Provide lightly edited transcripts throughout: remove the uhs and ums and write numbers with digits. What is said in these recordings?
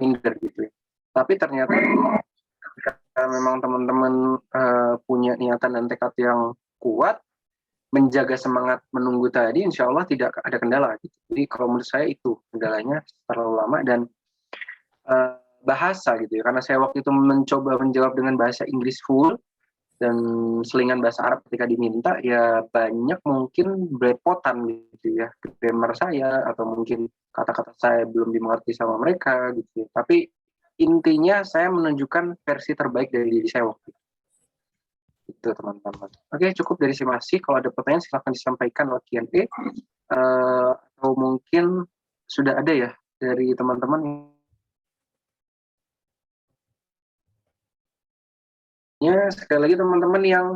minder gitu ya. Tapi ternyata ketika memang teman-teman punya niatan dan tekad yang kuat, menjaga semangat menunggu tadi, insya Allah tidak ada kendala. Gitu. Jadi kalau menurut saya itu kendalanya terlalu lama dan bahasa gitu ya. Karena saya waktu itu mencoba menjawab dengan bahasa Inggris full dan selingan bahasa Arab ketika diminta, ya banyak mungkin belepotan gitu ya. Grammar saya atau mungkin kata-kata saya belum dimengerti sama mereka gitu ya. Tapi intinya saya menunjukkan versi terbaik dari diri saya waktu itu teman-teman. Oke, cukup dari simasi. Kalau ada pertanyaan silahkan disampaikan lewat Q&A. Atau mungkin sudah ada ya dari teman-teman. Ya, sekali lagi teman-teman yang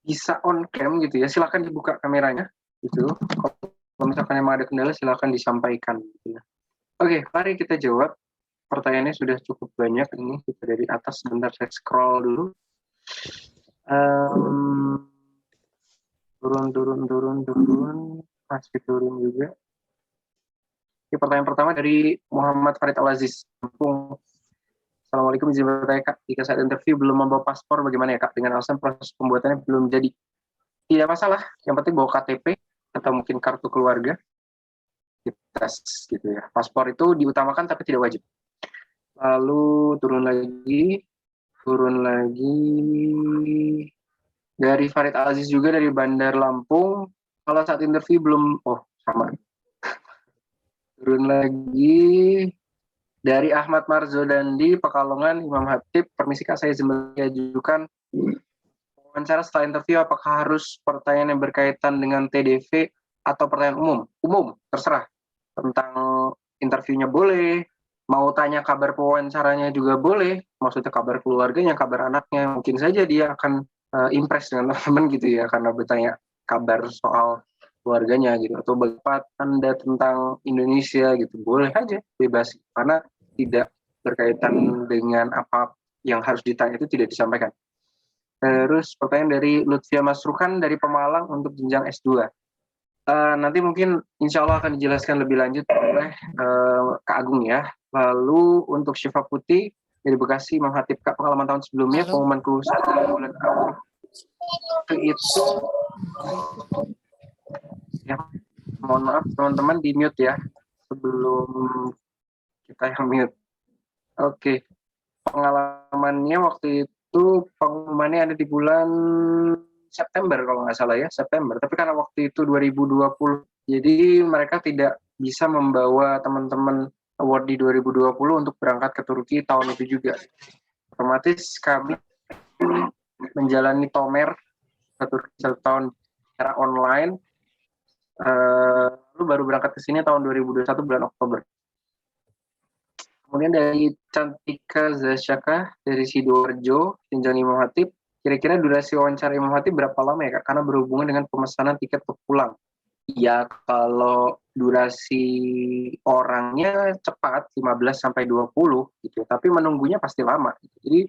bisa on cam gitu ya, silahkan dibuka kameranya gitu. Kalau misalkan emang ada kendala silahkan disampaikan gitu ya. Oke, mari kita jawab. Pertanyaannya sudah cukup banyak ini, kita dari atas sebentar saya scroll dulu. Turun, masih turun juga. Ini pertanyaan pertama dari Muhammad Farid Al-Aziz. Assalamualaikum, izin bertanya Kak, jika saat interview belum membawa paspor bagaimana ya Kak? Dengan alasan proses pembuatannya belum jadi. Tidak masalah, yang penting bawa KTP atau mungkin kartu keluarga. Kita gitu ya. Paspor itu diutamakan tapi tidak wajib. Lalu turun lagi dari Farid Al-Aziz juga dari Bandar Lampung. Kalau saat interview belum, sama. Turun lagi dari Ahmad Marzodandi Pekalongan, Imam Hatip. Permisi Kak, saya mengajukan wawancara setelah interview, apakah harus pertanyaan yang berkaitan dengan TDV atau pertanyaan umum? Umum, terserah. Tentang interviewnya boleh, mau tanya kabar pewawancaranya juga boleh, maksudnya kabar keluarganya, kabar anaknya, mungkin saja dia akan impress dengan teman-teman gitu ya, karena bertanya kabar soal keluarganya gitu, atau bagaimana Anda tentang Indonesia gitu, boleh aja, bebas, karena tidak berkaitan dengan apa yang harus ditanya itu tidak disampaikan. Terus pertanyaan dari Lutfia Masrukan dari Pemalang untuk jenjang S2. Nanti mungkin insya Allah akan dijelaskan lebih lanjut oleh Kak Agung ya. Lalu untuk Syifa Putih dari Bekasi, Imam Hatip Kak, pengalaman tahun sebelumnya, pengumuman lulus bulan April itu ya, mohon maaf teman-teman di mute ya sebelum kita yang mute. Oke, pengalamannya waktu itu pengumumannya ada di bulan September kalau nggak salah ya, September. Tapi karena waktu itu 2020, jadi mereka tidak bisa membawa teman-teman award di 2020 untuk berangkat ke Turki tahun itu juga. Otomatis kami menjalani Tomer ke Turki 1 tahun secara online, lalu baru berangkat ke sini tahun 2021 bulan Oktober. Kemudian dari Cantika Zasyaka dari Sidoarjo, jenjang Imam Hatip, kira-kira durasi wawancara Imam Hatip berapa lama ya Kak? Karena berhubungan dengan pemesanan tiket untuk pulang. Ya kalau durasi orangnya cepat 15-20 gitu, tapi menunggunya pasti lama. Jadi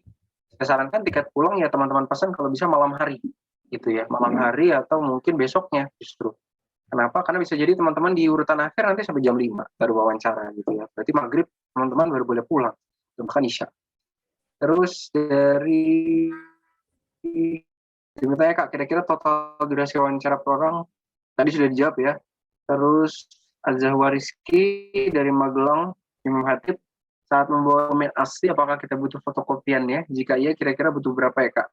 saya sarankan tiket pulang ya teman-teman pesan kalau bisa malam hari gitu ya, malam hari atau mungkin besoknya justru. Kenapa? Karena bisa jadi teman-teman di urutan akhir nanti sampai jam 5 baru wawancara gitu ya. Berarti maghrib teman-teman baru boleh pulang, bahkan isya. Terus dari diminta ya Kak, kira-kira total durasi wawancara per orang tadi sudah dijawab ya. Terus Azahwa Rizky dari Magelang, Imam Hatip, saat membawa dokumen asli apakah kita butuh fotokopiannya? Jika iya, kira-kira butuh berapa ya Kak?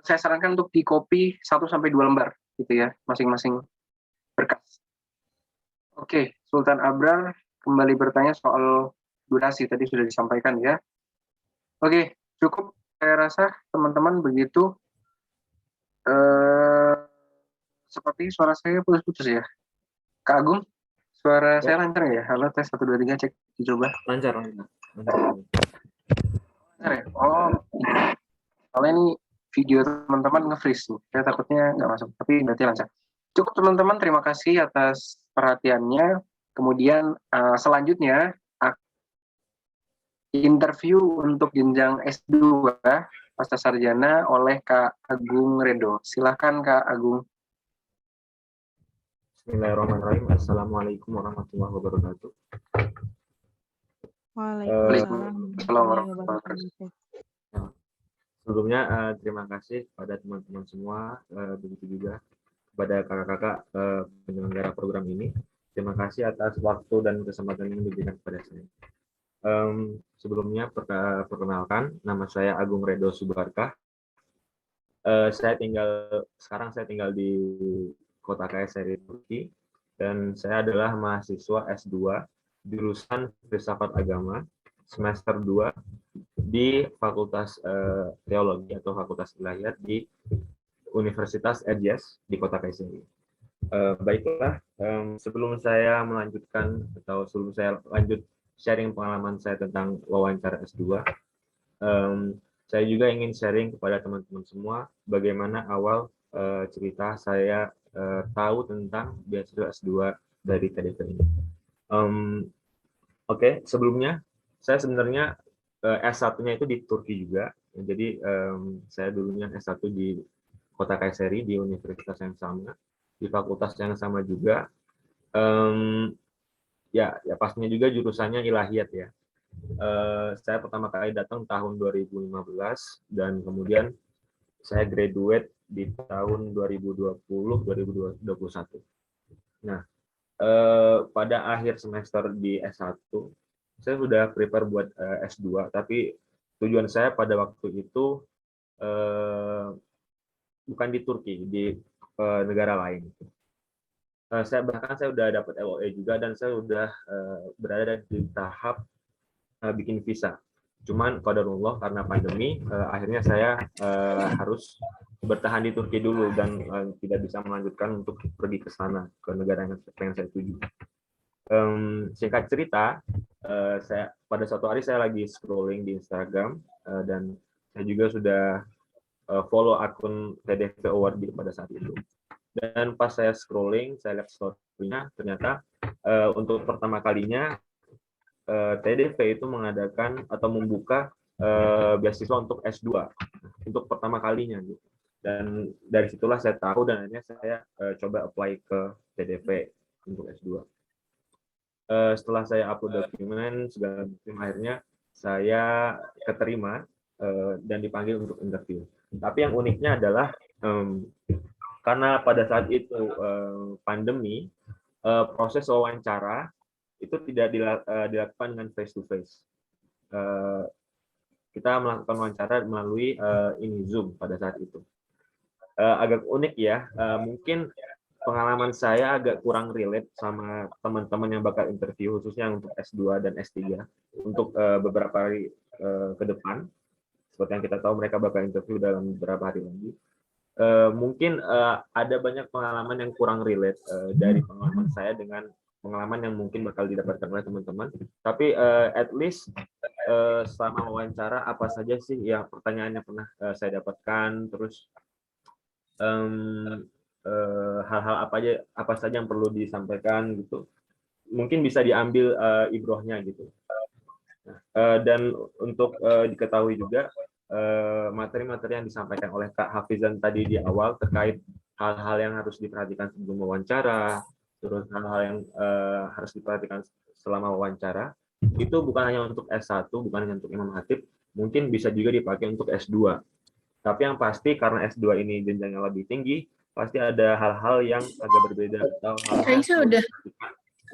Saya sarankan untuk di copy 1-2 lembar gitu ya, masing-masing berkas. Oke, Sultan Abrar kembali bertanya soal durasi, tadi sudah disampaikan ya. Oke, cukup saya rasa teman-teman begitu. Seperti suara saya putus-putus ya. Kak Agung, suara saya lancar ya? Halo, tes 1, 2, 3, cek, dicoba. Lancar. Lancar ya? Oh, soalnya ini video teman-teman nge-freeze nih. Saya takutnya nggak masuk, tapi berarti lancar. Cukup teman-teman, terima kasih atas perhatiannya. Kemudian selanjutnya interview untuk jenjang S2 pasca sarjana oleh Kak Agung Redo. Silakan Kak Agung. Bismillahirrahmanirrahim. Assalamualaikum warahmatullahi wabarakatuh. Waalaikumsalam warahmatullahi wabarakatuh. Sebelumnya terima kasih kepada teman-teman semua, begitu juga kepada kakak-kakak penyelenggara program ini. Terima kasih atas waktu dan kesempatan yang diberikan kepada saya. Sebelumnya perkenalkan, nama saya Agung Redo Subarkah. Sekarang saya tinggal di Kota Kayseri, Turki, dan saya adalah mahasiswa S2 jurusan Filsafat Agama semester 2 di Fakultas Teologi atau Fakultas Ilahiyat di Universitas Erciyes di Kota Kayseri. Baiklah, sebelum saya melanjutkan atau sebelum saya lanjut sharing pengalaman saya tentang wawancara S2, saya juga ingin sharing kepada teman-teman semua bagaimana awal cerita saya tahu tentang beasiswa S2 dari TDV ini. Oke, sebelumnya saya sebenarnya S1-nya itu di Turki juga. Jadi saya dulunya S1 di Kota Kayseri di universitas yang sama, di fakultas yang sama juga. Ya pastinya juga jurusannya ilahiyat ya. Saya pertama kali datang tahun 2015 dan kemudian saya graduate di tahun 2020-2021. Nah, pada akhir semester di S1, saya sudah prepare buat S2, tapi tujuan saya pada waktu itu bukan di Turki, di negara lain. Saya sudah dapat LOE juga dan saya sudah berada di tahap bikin visa. Cuman qadarullah karena pandemi, akhirnya saya harus bertahan di Turki dulu dan tidak bisa melanjutkan untuk pergi ke sana, ke negara yang pengen saya tuju. Singkat cerita, saya pada suatu hari saya lagi scrolling di Instagram dan saya juga sudah follow akun TDV Award pada saat itu. Dan pas saya scrolling, saya lihat story-nya, ternyata untuk pertama kalinya TDV itu mengadakan atau membuka beasiswa untuk S2 untuk pertama kalinya gitu. Dan dari situlah saya tahu dan akhirnya saya coba apply ke TDV untuk S2. Setelah saya upload dokumen segala macam, akhirnya saya keterima dan dipanggil untuk interview. Tapi yang uniknya adalah karena pada saat itu pandemi, proses wawancara itu tidak dilakukan dengan face to face. Kita melakukan wawancara melalui ini Zoom pada saat itu. Agak unik ya, mungkin pengalaman saya agak kurang relate sama teman-teman yang bakal interview, khususnya untuk S2 dan S3 untuk beberapa hari ke depan. Seperti yang kita tahu mereka bakal interview dalam beberapa hari lagi. Mungkin ada banyak pengalaman yang kurang relate dari pengalaman saya dengan pengalaman yang mungkin bakal didapatkan oleh teman-teman. Tapi at least selama wawancara apa saja sih yang pertanyaannya pernah saya dapatkan, terus hal-hal apa saja yang perlu disampaikan gitu. Mungkin bisa diambil ibrohnya gitu. Dan untuk diketahui juga materi-materi yang disampaikan oleh Kak Hafizan tadi di awal terkait hal-hal yang harus diperhatikan sebelum wawancara, terus hal-hal yang harus diperhatikan selama wawancara, itu bukan hanya untuk S1, bukan hanya untuk Imam Khatib, mungkin bisa juga dipakai untuk S2. Tapi yang pasti karena S2 ini jenjangnya lebih tinggi, pasti ada hal-hal yang agak berbeda atau hal-hal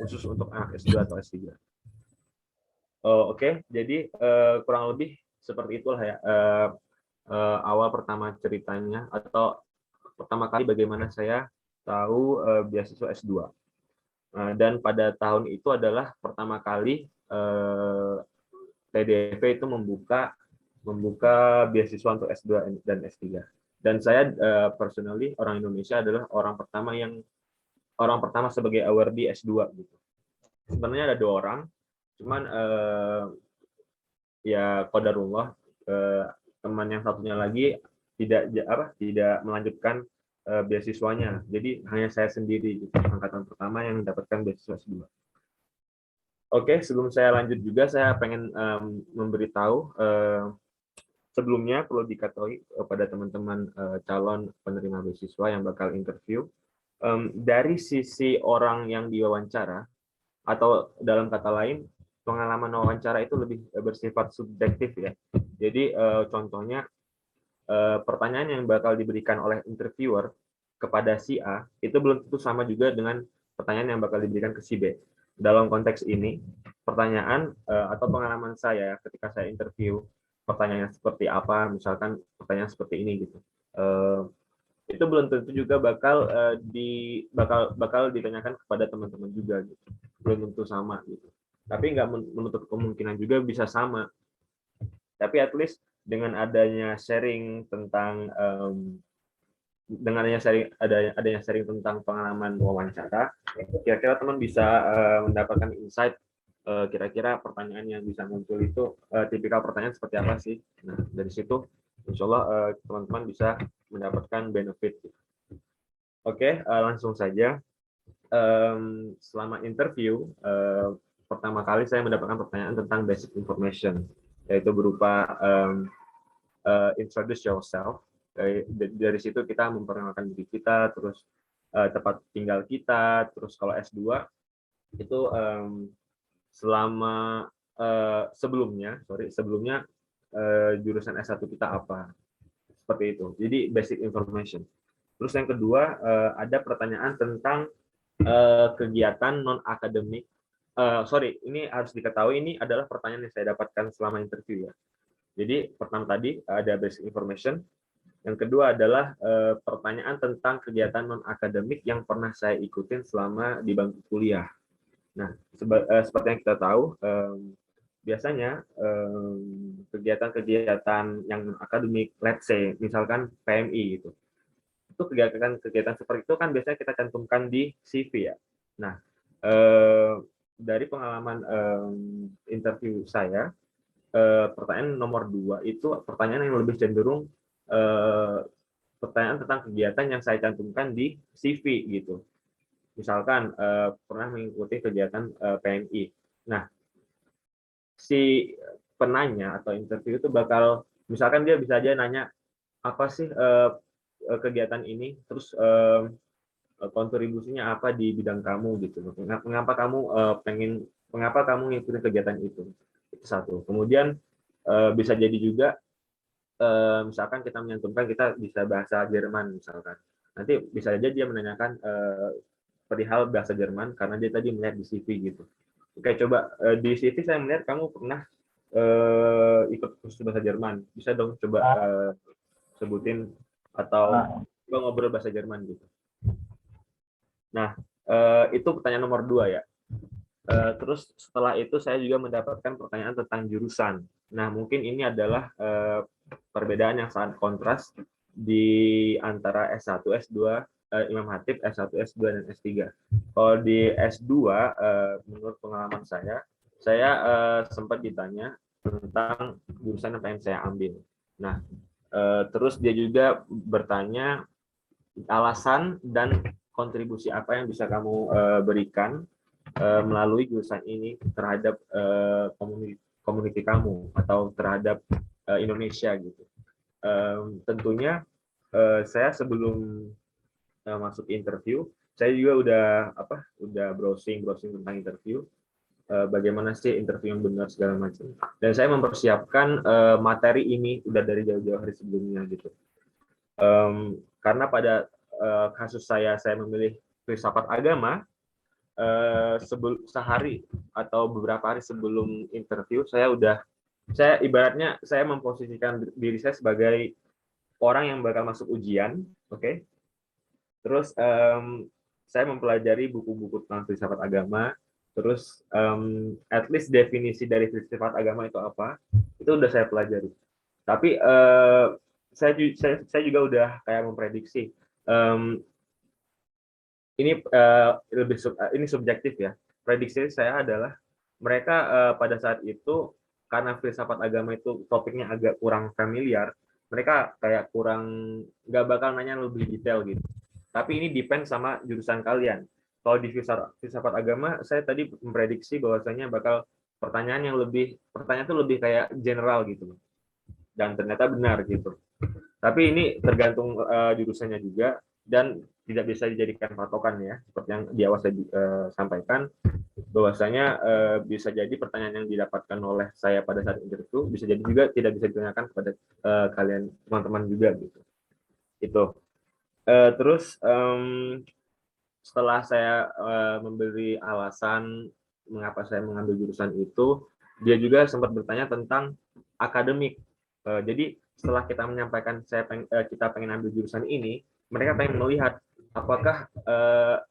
khusus untuk anak S2 atau S3. Oke, jadi kurang lebih seperti itulah ya awal pertama ceritanya atau pertama kali bagaimana saya tahu beasiswa S2. Dan pada tahun itu adalah pertama kali TDV itu membuka beasiswa untuk S2 dan S3. Dan saya personally orang Indonesia adalah orang pertama sebagai awardee S2 gitu. Sebenarnya ada 2 orang, cuman ya qadarullah teman yang satunya lagi tidak melanjutkan beasiswanya. Jadi hanya saya sendiri gitu, angkatan pertama yang mendapatkan beasiswa S2. Oke, sebelum saya lanjut juga saya pengen memberitahu sebelumnya perlu diketahui kepada teman-teman calon penerima beasiswa yang bakal interview, dari sisi orang yang diwawancara, atau dalam kata lain, pengalaman wawancara itu lebih bersifat subjektif ya. Jadi contohnya pertanyaan yang bakal diberikan oleh interviewer kepada si A itu belum tentu sama juga dengan pertanyaan yang bakal diberikan ke si B. Dalam konteks ini, pertanyaan atau pengalaman saya ketika saya interview, pertanyaannya seperti apa, misalkan pertanyaan seperti ini gitu. Itu belum tentu juga bakal ditanyakan kepada teman-teman juga gitu. Belum tentu sama gitu. Tapi nggak menutup kemungkinan juga bisa sama. Tapi at least dengan adanya sharing tentang adanya sharing tentang pengalaman wawancara, kira-kira teman bisa mendapatkan insight kira-kira pertanyaan yang bisa muncul itu tipikal pertanyaan seperti apa sih. Nah, dari situ insya Allah teman-teman bisa mendapatkan benefit. Oke, langsung saja. Selama interview, pertama kali saya mendapatkan pertanyaan tentang basic information, yaitu berupa introduce yourself. Dari situ kita memperkenalkan diri kita, terus tempat tinggal kita, terus kalau S2 itu sebelumnya jurusan S1 kita apa, seperti itu. Jadi basic information. Terus yang kedua ada pertanyaan tentang kegiatan non akademik. Ini harus diketahui ini adalah pertanyaan yang saya dapatkan selama interview ya. Jadi pertama tadi ada basic information. Yang kedua adalah pertanyaan tentang kegiatan non akademik yang pernah saya ikutin selama di bangku kuliah. Nah, seperti yang kita tahu, biasanya kegiatan-kegiatan yang akademik, let's say, misalkan PMI gitu, itu kegiatan seperti itu kan biasanya kita cantumkan di CV ya. Nah, dari pengalaman interview saya, pertanyaan nomor 2 itu pertanyaan yang lebih cenderung pertanyaan tentang kegiatan yang saya cantumkan di CV gitu. Misalkan pernah mengikuti kegiatan PMI. Nah, si penanya atau interview itu bakal, misalkan dia bisa aja nanya, apa sih kegiatan ini, terus kontribusinya apa di bidang kamu gitu. Mengapa kamu ngikutin kegiatan itu? Itu satu. Kemudian bisa jadi juga misalkan kita menyantumkan kita bisa bahasa Jerman misalkan. Nanti bisa aja dia menanyakan perihal bahasa Jerman karena dia tadi melihat di CV gitu. Oke, coba di CV saya melihat kamu pernah ikut kursus bahasa Jerman. Bisa dong coba sebutin atau coba ngobrol bahasa Jerman gitu. Nah, itu pertanyaan nomor 2 ya. Terus setelah itu saya juga mendapatkan pertanyaan tentang jurusan. Nah, mungkin ini adalah perbedaan yang sangat kontras di antara S1, S2, Imam Hatib, S1, S2, dan S3. Kalau di S2, menurut pengalaman saya sempat ditanya tentang jurusan apa yang saya ambil. Nah, terus dia juga bertanya alasan dan kontribusi apa yang bisa kamu berikan melalui jurusan ini terhadap community kamu atau terhadap Indonesia gitu. Tentunya saya sebelum masuk interview, saya juga udah browsing tentang interview, bagaimana sih interview yang benar segala macam. Dan saya mempersiapkan materi ini udah dari jauh-jauh hari sebelumnya gitu. Karena pada kasus saya memilih filsafat agama, sehari atau beberapa hari sebelum interview saya ibaratnya saya memposisikan diri saya sebagai orang yang bakal masuk ujian, oke? Terus saya mempelajari buku-buku tentang filsafat agama, terus at least definisi dari filsafat agama itu apa, itu udah saya pelajari. Tapi saya juga udah kayak memprediksi ini subjektif ya. Prediksi saya adalah mereka pada saat itu karena filsafat agama itu topiknya agak kurang familiar, mereka kayak kurang nggak bakal nanya lebih detail gitu. Tapi ini depend sama jurusan kalian. Kalau di filsafat agama, saya tadi memprediksi bahwasanya bakal pertanyaan itu lebih kayak general gitu. Dan ternyata benar gitu. Tapi ini tergantung jurusannya juga. dan tidak bisa dijadikan patokan ya, seperti yang di awal saya sampaikan, bahwasanya bisa jadi pertanyaan yang didapatkan oleh saya pada saat interview bisa jadi juga tidak bisa ditanyakan kepada kalian teman-teman juga gitu. Itu. Terus setelah saya memberi alasan mengapa saya mengambil jurusan itu, dia juga sempat bertanya tentang akademik. Jadi setelah kita menyampaikan kita pengen ambil jurusan ini, mereka pengen melihat apakah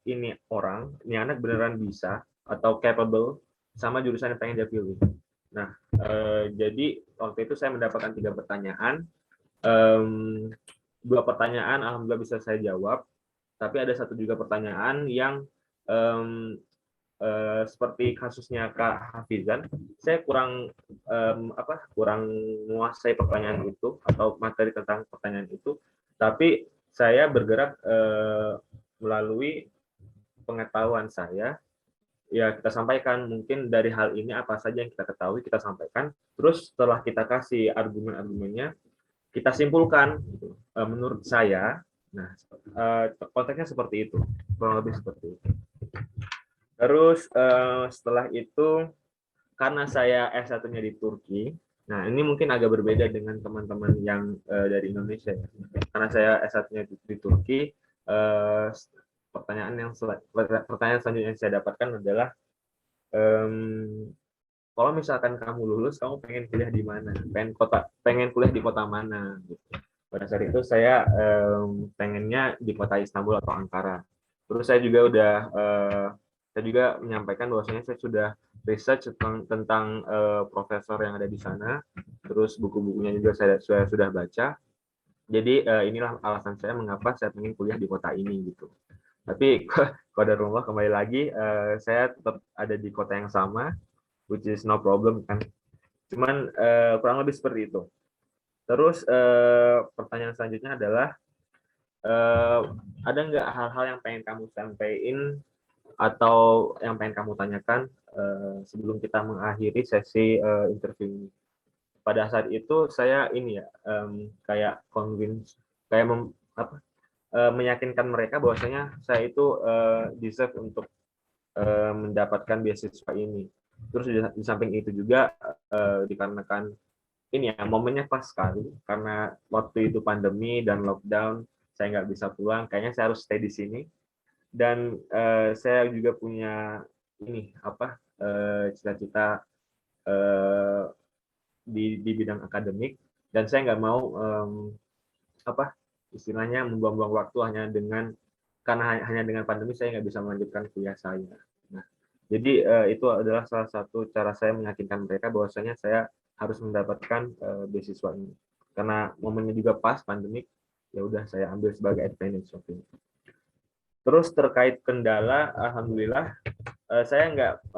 ini anak beneran bisa atau capable sama jurusan yang pengen dia pilih. Nah, jadi waktu itu saya mendapatkan 3 pertanyaan. 2 pertanyaan alhamdulillah bisa saya jawab, tapi ada 1 juga pertanyaan yang seperti kasusnya Kak Hafizan, saya kurang menguasai pertanyaan itu atau materi tentang pertanyaan itu, tapi saya bergerak melalui pengetahuan saya, ya kita sampaikan mungkin dari hal ini apa saja yang kita ketahui kita sampaikan, terus setelah kita kasih argumen-argumennya, kita simpulkan gitu. Menurut saya, nah konteksnya seperti itu, kurang lebih seperti itu. Terus setelah itu, karena saya S1-nya di Turki, nah ini mungkin agak berbeda dengan teman-teman yang dari Indonesia ya. Karena saya S1-nya di Turki, pertanyaan selanjutnya yang saya dapatkan adalah, kalau misalkan kamu lulus, kamu pengen kuliah di mana? Pengen kuliah di kota mana? Gitu. Pada saat itu saya pengennya di kota Istanbul atau Ankara. Terus saya juga menyampaikan bahwasanya saya sudah research tentang profesor yang ada di sana, terus buku-bukunya juga saya sudah baca. Jadi inilah alasan saya mengapa saya ingin kuliah di kota ini gitu. Tapi qadarullah kembali lagi saya tetap ada di kota yang sama, which is no problem kan. Cuman kurang lebih seperti itu. Terus pertanyaan selanjutnya adalah ada nggak hal-hal yang pengen kamu sampaikan atau yang pengen kamu tanyakan sebelum kita mengakhiri sesi interview ini. Pada saat itu saya kayak convince, kayak meyakinkan mereka bahwasanya saya itu deserve untuk mendapatkan beasiswa ini. Terus di samping itu juga dikarenakan momennya pas sekali karena waktu itu pandemi dan lockdown, saya nggak bisa pulang, kayaknya saya harus stay di sini. Dan saya juga punya cita-cita di bidang akademik, dan saya nggak mau istilahnya membuang-buang waktu hanya dengan pandemi saya nggak bisa melanjutkan kuliah saya. Nah, jadi itu adalah salah satu cara saya meyakinkan mereka bahwasanya saya harus mendapatkan beasiswa ini karena momennya juga pas pandemik, ya udah saya ambil sebagai advantage of it. Terus terkait kendala, alhamdulillah saya nggak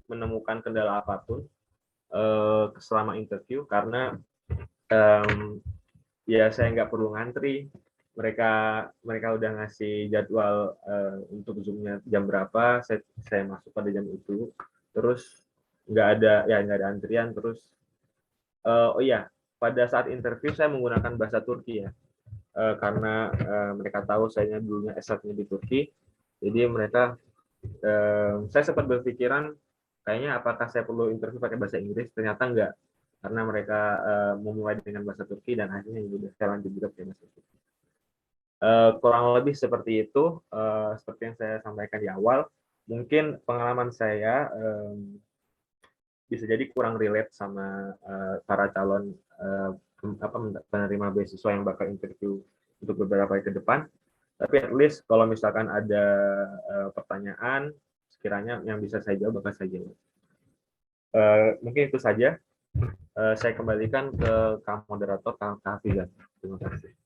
menemukan kendala apapun selama interview karena ya saya nggak perlu ngantri, mereka udah ngasih jadwal untuk zoom-nya jam berapa, saya masuk pada jam itu, terus nggak ada antrian. Terus pada saat interview saya menggunakan bahasa Turki ya. Karena mereka tahu saya dulunya S1-nya di Turki, jadi saya sempat berpikiran kayaknya apakah saya perlu interview pakai bahasa Inggris, ternyata enggak, karena mereka memulai dengan bahasa Turki dan akhirnya sudah saya lanjut juga pakai bahasa Turki. Kurang lebih seperti itu, seperti yang saya sampaikan di awal. Mungkin pengalaman saya bisa jadi kurang relate sama para calon penerima beasiswa yang bakal interview untuk beberapa hari ke depan. Tapi at least kalau misalkan ada pertanyaan sekiranya yang bisa saya jawab, bakal saya jawab. Mungkin itu saja. Saya kembalikan ke Kak Moderator, Kak Hafizan. Terima kasih.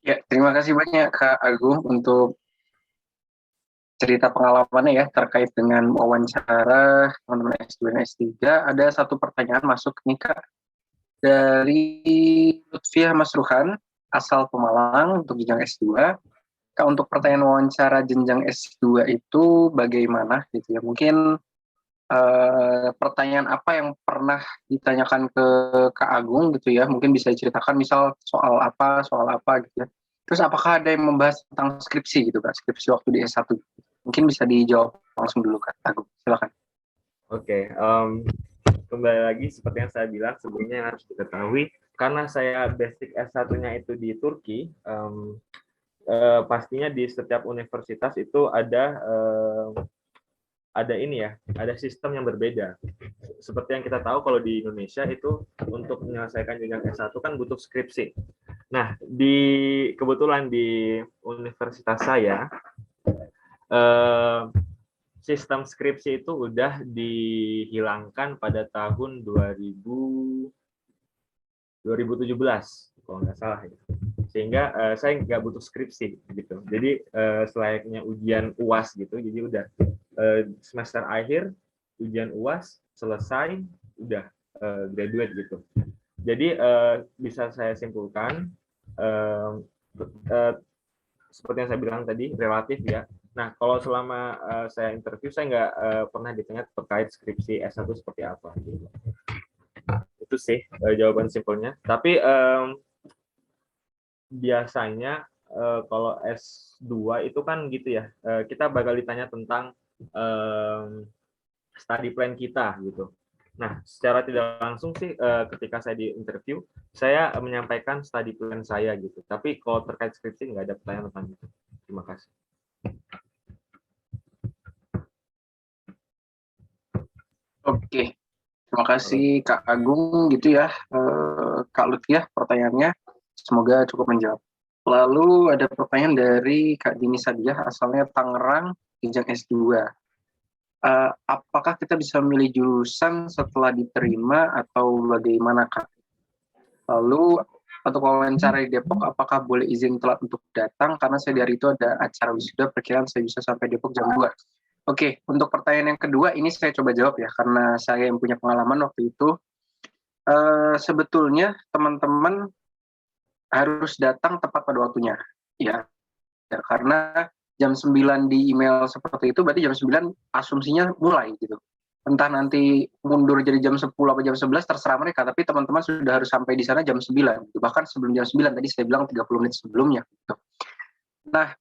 Ya, terima kasih banyak Kak Agung untuk cerita pengalamannya ya terkait dengan wawancara teman-teman S2 dan S3. Ada satu pertanyaan masuk nih Kak dari Lutfiah Masruhan, asal Pemalang untuk jenjang S2. Kak, untuk pertanyaan wawancara jenjang S2 itu bagaimana gitu ya? Mungkin pertanyaan apa yang pernah ditanyakan ke Kak Agung gitu ya, mungkin bisa diceritakan misal soal apa gitu ya. Terus apakah ada yang membahas tentang skripsi gitu Kak, skripsi waktu di S1? Mungkin bisa dijawab langsung dulu Kak Agung, silakan. Oke, kembali lagi seperti yang saya bilang sebelumnya yang harus diketahui, karena saya basic S1-nya itu di Turki, pastinya di setiap universitas itu ada ini ya, ada sistem yang berbeda. Seperti yang kita tahu kalau di Indonesia itu untuk menyelesaikan jenjang S1 kan butuh skripsi. Nah, kebetulan di universitas saya sistem skripsi itu udah dihilangkan pada tahun 2017 kalau nggak salah ya. Sehingga saya nggak butuh skripsi gitu. Jadi selayaknya ujian UAS gitu. Jadi udah semester akhir ujian UAS selesai, udah graduate gitu. Jadi bisa saya simpulkan seperti yang saya bilang tadi relatif ya. Nah kalau selama saya interview saya nggak pernah ditanya terkait skripsi S1 seperti apa. Gitu. Itu sih jawaban simpelnya. Tapi biasanya kalau S2 itu kan gitu ya, kita bakal ditanya tentang study plan kita gitu. Nah, secara tidak langsung sih ketika saya di interview, saya menyampaikan study plan saya gitu. Tapi kalau terkait skripsi nggak ada pertanyaan tentang itu. Terima kasih. Oke, terima kasih Kak Agung gitu ya, Kak Lutfiah pertanyaannya, semoga cukup menjawab. Lalu ada pertanyaan dari Kak Dini Sadiah, asalnya Tangerang, jenjang S2. Apakah kita bisa memilih jurusan setelah diterima atau bagaimana Kak? Lalu untuk wawancara di Depok, apakah boleh izin telat untuk datang? Karena saya dari itu ada acara wisuda, perkiraan saya bisa sampai Depok jam 2. Oke, untuk pertanyaan yang kedua, ini saya coba jawab ya, karena saya yang punya pengalaman waktu itu. Sebetulnya teman-teman harus datang tepat pada waktunya. Ya, karena jam 9 di email seperti itu berarti jam 9 asumsinya mulai gitu. Entah nanti mundur jadi jam 10 atau jam 11 terserah mereka, tapi teman-teman sudah harus sampai di sana jam 9 gitu. Bahkan sebelum jam 9 tadi saya bilang 30 menit sebelumnya gitu. Nah,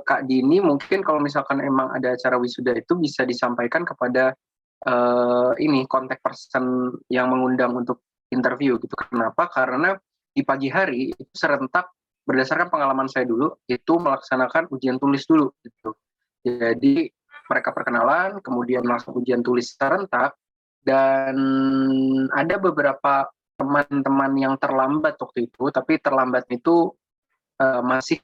Kak Dini mungkin kalau misalkan emang ada acara wisuda itu bisa disampaikan kepada ini kontak person yang mengundang untuk interview gitu. Kenapa? Karena di pagi hari itu serentak berdasarkan pengalaman saya dulu itu melaksanakan ujian tulis dulu gitu. Jadi mereka perkenalan, kemudian langsung ujian tulis serentak, dan ada beberapa teman-teman yang terlambat waktu itu, tapi terlambat itu masih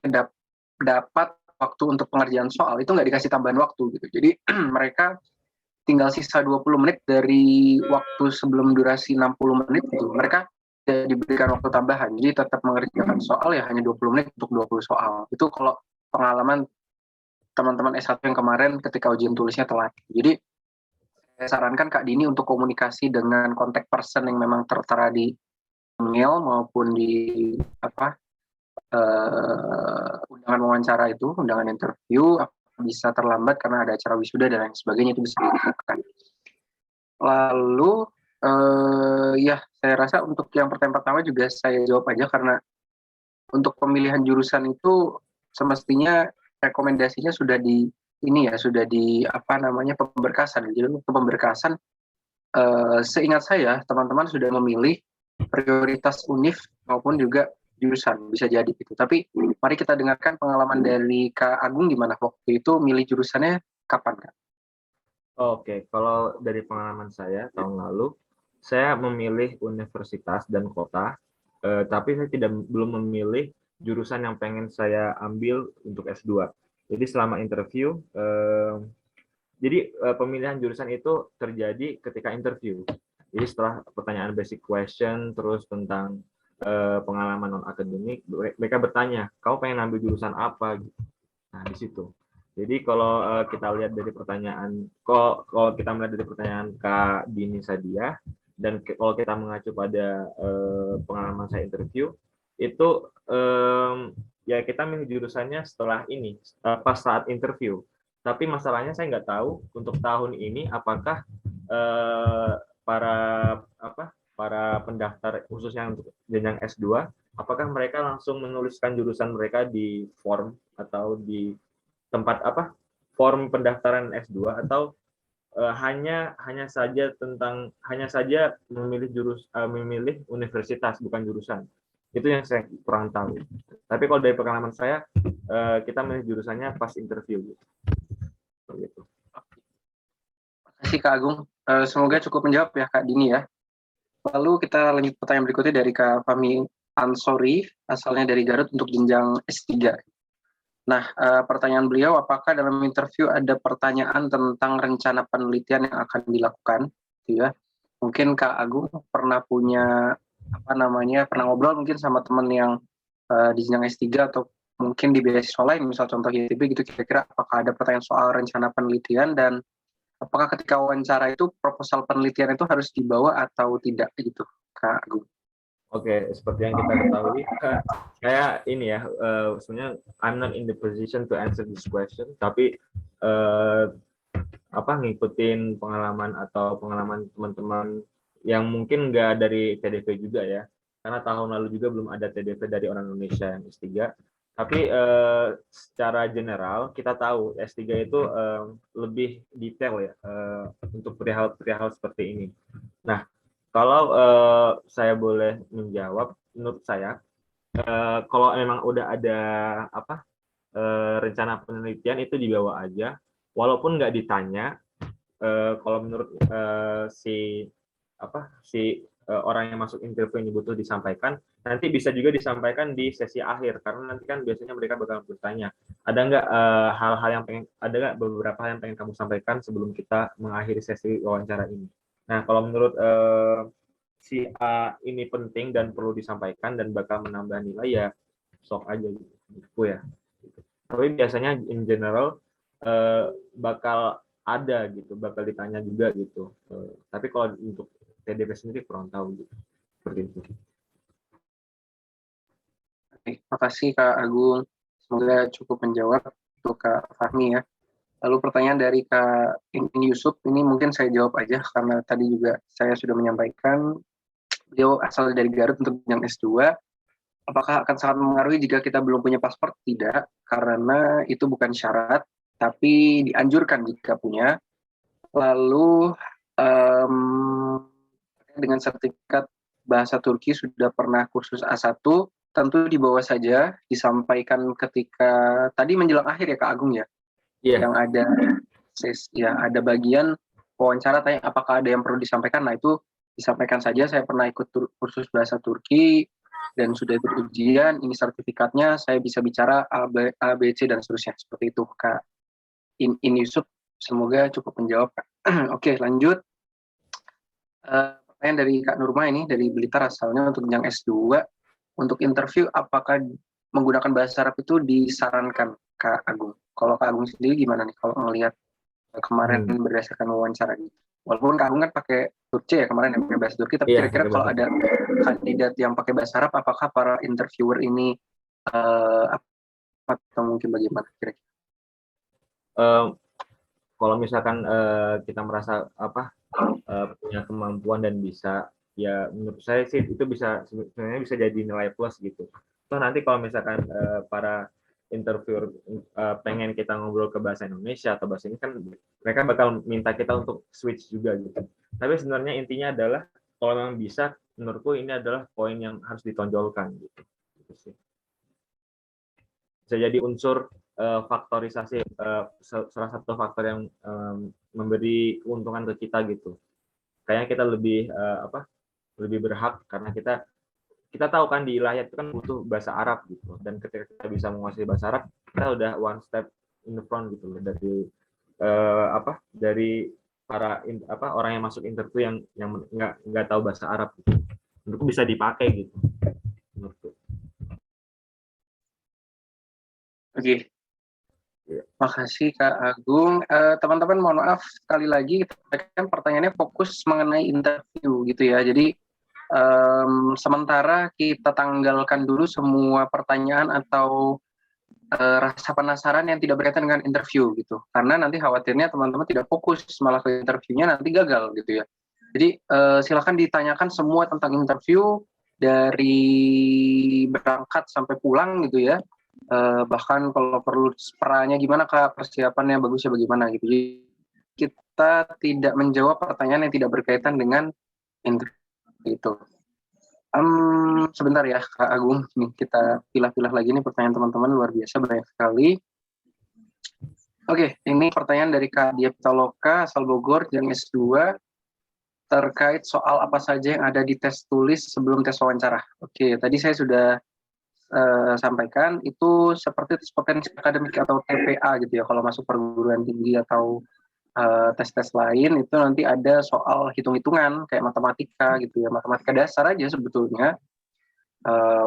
dapat waktu untuk pengerjaan soal, itu nggak dikasih tambahan waktu gitu. Jadi mereka tinggal sisa 20 menit dari waktu sebelum durasi 60 menit gitu. Mereka tidak diberikan waktu tambahan, jadi tetap mengerjakan soal ya hanya 20 menit untuk 20 soal. Itu kalau pengalaman teman-teman S1 yang kemarin ketika ujian tulisnya telat. Jadi saya sarankan Kak Dini untuk komunikasi dengan kontak person yang memang tertera di email maupun di undangan wawancara itu, undangan interview, bisa terlambat karena ada acara wisuda dan lain sebagainya, itu bisa dilakukan. Lalu ya saya rasa untuk yang pertanyaan pertama juga saya jawab aja, karena untuk pemilihan jurusan itu semestinya rekomendasinya sudah di ini ya, sudah di pemberkasan. Jadi untuk pemberkasan seingat saya teman-teman sudah memilih prioritas univ maupun juga jurusan, bisa jadi gitu. Tapi mari kita dengarkan pengalaman dari Kak Agung, gimana waktu itu milih jurusannya kapan Kak? Oke, kalau dari pengalaman saya tahun lalu, saya memilih universitas dan kota, tapi saya belum memilih jurusan yang pengen saya ambil untuk S2. Jadi selama interview, pemilihan jurusan itu terjadi ketika interview. Jadi setelah pertanyaan basic question, terus tentang pengalaman non akademik, mereka bertanya, kau pengen ambil jurusan apa? Nah di situ. Jadi kalau kita lihat dari pertanyaan, kalau kita melihat dari pertanyaan Kak Dini Sadia, dan kalau kita mengacu pada pengalaman saya interview, itu ya kita milih jurusannya setelah ini, pas saat interview. Tapi masalahnya saya nggak tahu untuk tahun ini apakah eh, para para pendaftar khususnya untuk jenjang S2, apakah mereka langsung menuliskan jurusan mereka di form atau di tempat form pendaftaran S2, atau hanya saja memilih universitas bukan jurusan. Itu yang saya kurang tahu. Tapi kalau dari pengalaman saya, kita milih jurusannya pas interview gitu. Terima kasih Kak Agung. Semoga cukup menjawab ya Kak Dini ya. Lalu kita lanjut pertanyaan berikutnya dari Kak Fahmi Ansori, asalnya dari Garut untuk jenjang S3. Nah, pertanyaan beliau, apakah dalam interview ada pertanyaan tentang rencana penelitian yang akan dilakukan? Gitu ya. Mungkin Kak Agung pernah punya pernah ngobrol mungkin sama teman yang di jenjang S3 atau mungkin di beasiswa lain, misal contoh ITB gitu, kira-kira apakah ada pertanyaan soal rencana penelitian dan apakah ketika wawancara itu proposal penelitian itu harus dibawa atau tidak gitu, Kak Agung? Oke, seperti yang kita ketahui, saya ini ya, sebenarnya I'm not in the position to answer this question, tapi ngikutin pengalaman teman-teman yang mungkin nggak dari TDP juga ya, karena tahun lalu juga belum ada TDP dari orang Indonesia yang S3. Tapi secara general kita tahu S3 itu lebih detail ya untuk perihal seperti ini. Nah, kalau saya boleh menjawab, menurut saya kalau memang udah ada rencana penelitian itu dibawa aja, walaupun nggak ditanya. Kalau menurut si orang yang masuk interview ini butuh disampaikan, nanti bisa juga disampaikan di sesi akhir, karena nanti kan biasanya mereka bakal bertanya, ada nggak beberapa hal yang pengen kamu sampaikan sebelum kita mengakhiri sesi wawancara ini. Nah, kalau menurut si A ini penting dan perlu disampaikan dan bakal menambah nilai, ya sok aja gitu ya. Tapi biasanya in general bakal ditanya juga gitu. Tapi kalau untuk TDP sendiri kurang tahu gitu. Seperti itu. Oke, makasih Kak Agung. Semoga cukup menjawab untuk Kak Fahmi ya. Lalu pertanyaan dari Kak Yusuf, ini mungkin saya jawab aja karena tadi juga saya sudah menyampaikan beliau asal dari Garut untuk yang S2. Apakah akan sangat mempengaruhi jika kita belum punya paspor? Tidak, karena itu bukan syarat, tapi dianjurkan jika punya. Lalu dengan sertifikat bahasa Turki sudah pernah kursus A1, tentu dibawa saja, disampaikan ketika tadi menjelang akhir ya Kak Agung ya, yang ada bagian wawancara tanya apakah ada yang perlu disampaikan. Nah itu disampaikan saja, saya pernah ikut kursus bahasa Turki dan sudah ikut ujian, ini sertifikatnya, saya bisa bicara A, B, C dan seterusnya. Seperti itu Kak Yusuf, semoga cukup menjawab Kak. Oke, lanjut. Pertanyaan dari Kak Nurma ini dari Blitar asalnya untuk jenjang S2. Untuk interview apakah menggunakan bahasa Arab itu disarankan Kak Agung? Kalau Kak Agung sendiri gimana nih kalau melihat kemarin berdasarkan wawancara gitu? Walaupun Kak Agung kan pakai Turki ya kemarin yang pakai bahasa Turki, tapi kira-kira kalau ada kandidat yang pakai bahasa Arab, apakah para interviewer ini atau mungkin bagaimana kira-kira? Kalau misalkan kita merasa punya kemampuan dan bisa, ya menurut saya sih itu sebenarnya bisa jadi nilai plus gitu. Toh nanti kalau misalkan para interviewer pengen kita ngobrol ke bahasa Indonesia atau bahasa ini, kan mereka bakal minta kita untuk switch juga gitu. Tapi sebenarnya intinya adalah kalau memang bisa, menurutku ini adalah poin yang harus ditonjolkan gitu. Bisa jadi unsur faktorisasi, salah satu faktor yang memberi keuntungan ke kita gitu. Kayaknya kita lebih berhak karena kita tahu kan di ilahiyat itu kan butuh bahasa Arab gitu, dan ketika kita bisa menguasai bahasa Arab, kita udah one step in the front gitu loh dari para orang yang masuk interview yang nggak tahu bahasa Arab gitu. Menurutku bisa dipakai gitu. Oke. Makasih Kak Agung. Teman-teman mohon maaf sekali lagi, kan pertanyaannya fokus mengenai interview gitu ya. Jadi sementara kita tanggalkan dulu semua pertanyaan atau rasa penasaran yang tidak berkaitan dengan interview gitu. Karena nanti khawatirnya teman-teman tidak fokus malah ke interviewnya nanti gagal gitu ya. Jadi silakan ditanyakan semua tentang interview dari berangkat sampai pulang gitu ya. Bahkan kalau perlu perannya gimana Kak, persiapannya bagusnya bagaimana gitu. Jadi kita tidak menjawab pertanyaan yang tidak berkaitan dengan interview itu. Sebentar ya Kak Agung, nih kita pilah-pilah lagi nih pertanyaan teman-teman, luar biasa banyak sekali. Oke, ini pertanyaan dari Kak Dia Pitaloka, asal Bogor, yang S2, terkait soal apa saja yang ada di tes tulis sebelum tes wawancara. Oke, tadi saya sudah sampaikan, itu seperti tes potensi akademik atau TPA gitu ya, kalau masuk perguruan tinggi atau tes-tes lain, itu nanti ada soal hitung-hitungan, kayak matematika gitu ya, matematika dasar aja sebetulnya,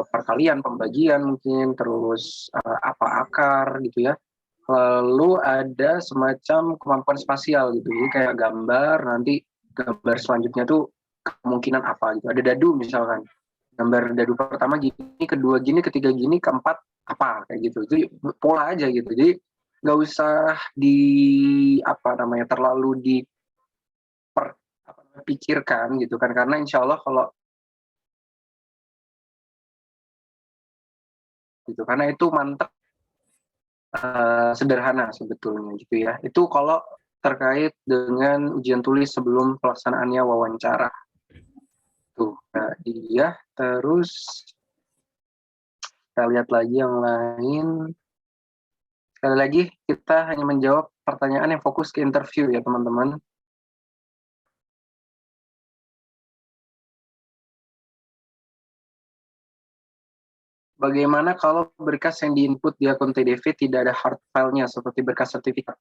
perkalian, pembagian mungkin, terus apa akar gitu ya. Lalu ada semacam kemampuan spasial gitu, jadi kayak gambar, nanti gambar selanjutnya tuh kemungkinan apa gitu. Ada dadu misalkan, gambar dadu pertama gini, kedua gini, ketiga gini, keempat apa kayak gitu. Jadi pola aja gitu. Jadi nggak usah terlalu dipikirkan gitu kan, karena insya Allah kalau gitu, karena itu mantep, sederhana sebetulnya gitu ya. Itu kalau terkait dengan ujian tulis sebelum pelaksanaannya wawancara. Tuh, nah dia terus kita lihat lagi yang lain. Sekali lagi kita hanya menjawab pertanyaan yang fokus ke interview ya teman-teman. Bagaimana kalau berkas yang diinput di akun TDV tidak ada hard file-nya seperti berkas sertifikat?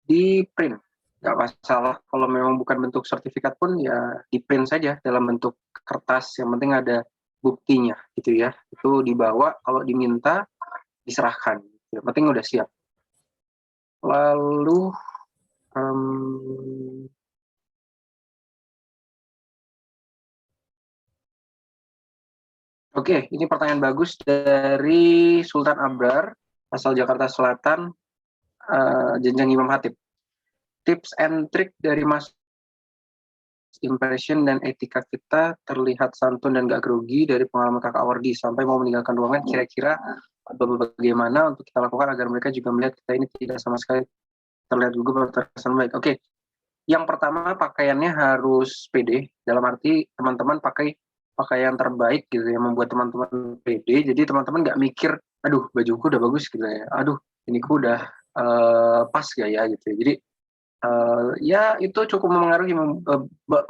Di print, nggak masalah. Kalau memang bukan bentuk sertifikat pun ya di print saja dalam bentuk kertas, yang penting ada buktinya gitu ya. Itu dibawa, kalau diminta diserahkan. Yang penting udah siap. Lalu oke, ini pertanyaan bagus dari Sultan Abrar, asal Jakarta Selatan, jenjang Imam Hatib. Tips and trick dari Mas impression dan etika kita terlihat santun dan gak grogi dari pengalaman kakak Wardi sampai mau meninggalkan ruangan, kira-kira bagaimana untuk kita lakukan agar mereka juga melihat kita ini tidak sama sekali terlihat gugup atau terkesan baik. Oke, yang pertama pakaiannya harus pede, dalam arti teman-teman pakai pakaian terbaik gitu yang membuat teman-teman pede, jadi teman-teman nggak mikir aduh bajuku udah bagus gitu ya, aduh ini ku udah pas gak ya gitu ya. Jadi ya itu cukup mempengaruhi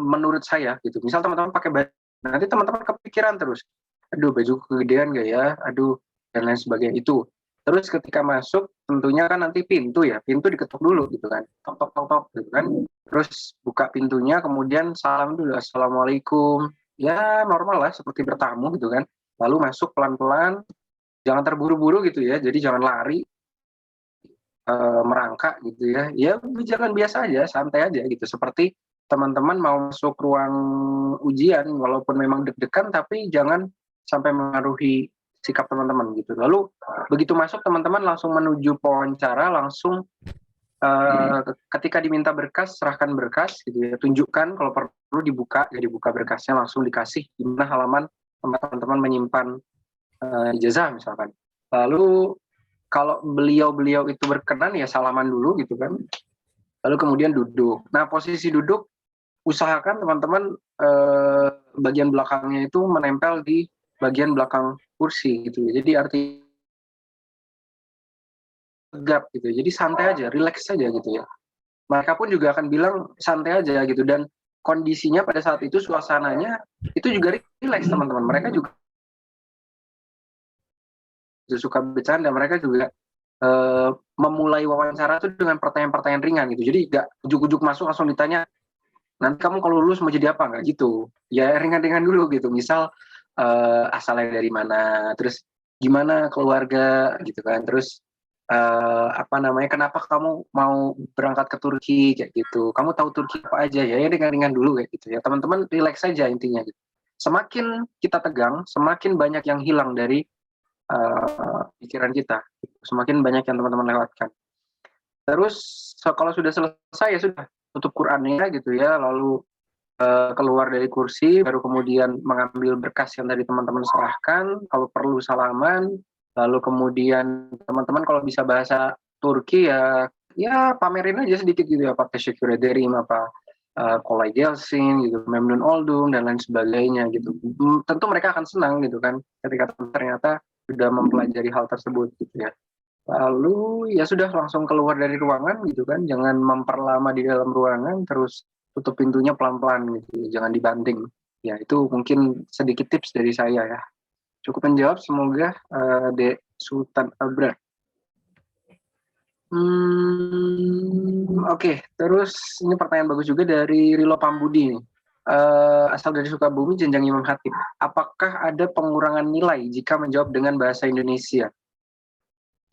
menurut saya gitu. Misal teman-teman pakai baju, nanti teman-teman kepikiran terus, aduh baju kegedean gak ya, aduh dan lain sebagainya itu. Terus ketika masuk tentunya kan nanti pintu diketuk dulu gitu kan, tok tok tok tok gitu kan. Terus buka pintunya, kemudian salam dulu, assalamualaikum, ya normal lah seperti bertamu gitu kan. Lalu masuk pelan-pelan, jangan terburu-buru gitu ya, jadi jangan lari, merangkak gitu ya, ya jalan biasa aja, santai aja gitu, seperti teman-teman mau masuk ruang ujian, walaupun memang deg-degan, tapi jangan sampai mengaruhi sikap teman-teman gitu. Lalu begitu masuk teman-teman langsung menuju wawancara, langsung ketika diminta berkas, serahkan berkas gitu ya, tunjukkan, kalau perlu dibuka, jadi buka berkasnya, langsung dikasih di mana halaman tempat teman-teman menyimpan ijazah misalkan. Lalu kalau beliau itu berkenan ya salaman dulu gitu kan, lalu kemudian duduk. Nah posisi duduk usahakan teman-teman bagian belakangnya itu menempel di bagian belakang kursi gitu ya, jadi artinya tegap gitu, jadi santai aja, relax saja gitu ya. Mereka pun juga akan bilang santai aja gitu, dan kondisinya pada saat itu suasananya itu juga relax teman-teman, mereka juga suka bercanda, mereka juga memulai wawancara itu dengan pertanyaan-pertanyaan ringan gitu, jadi gak ujuk-ujuk masuk langsung ditanya nanti kamu kalau lulus mau jadi apa, nggak gitu ya, ringan-ringan dulu gitu, misal asalnya dari mana, terus gimana keluarga gitu kan, terus kenapa kamu mau berangkat ke Turki kayak gitu, kamu tahu Turki apa aja ya, ringan-ringan dulu kayak gitu ya, teman-teman relax saja intinya gitu. Semakin kita tegang, semakin banyak yang hilang dari pikiran kita. Semakin banyak yang teman-teman lewatkan. Terus kalau sudah selesai ya sudah tutup Qurannya gitu ya, lalu keluar dari kursi, baru kemudian mengambil berkas yang tadi teman-teman serahkan, kalau perlu salaman, lalu kemudian teman-teman kalau bisa bahasa Turki ya pamerin aja sedikit gitu ya, pakai teşekkür ederim, apa kolay gelsin gitu, memnun oldum dan lain sebagainya gitu. Tentu mereka akan senang gitu kan ketika ternyata sudah mempelajari hal tersebut gitu ya. Lalu ya sudah langsung keluar dari ruangan gitu kan, jangan memperlama di dalam ruangan, terus tutup pintunya pelan-pelan gitu, jangan dibanting. Ya itu mungkin sedikit tips dari saya ya. Cukup menjawab, semoga Dek Sultan Abrar. Oke, terus ini pertanyaan bagus juga dari Rilo Pambudi nih. Asal dari Sukabumi, jenjang Imam Khatib. Apakah ada pengurangan nilai jika menjawab dengan bahasa Indonesia?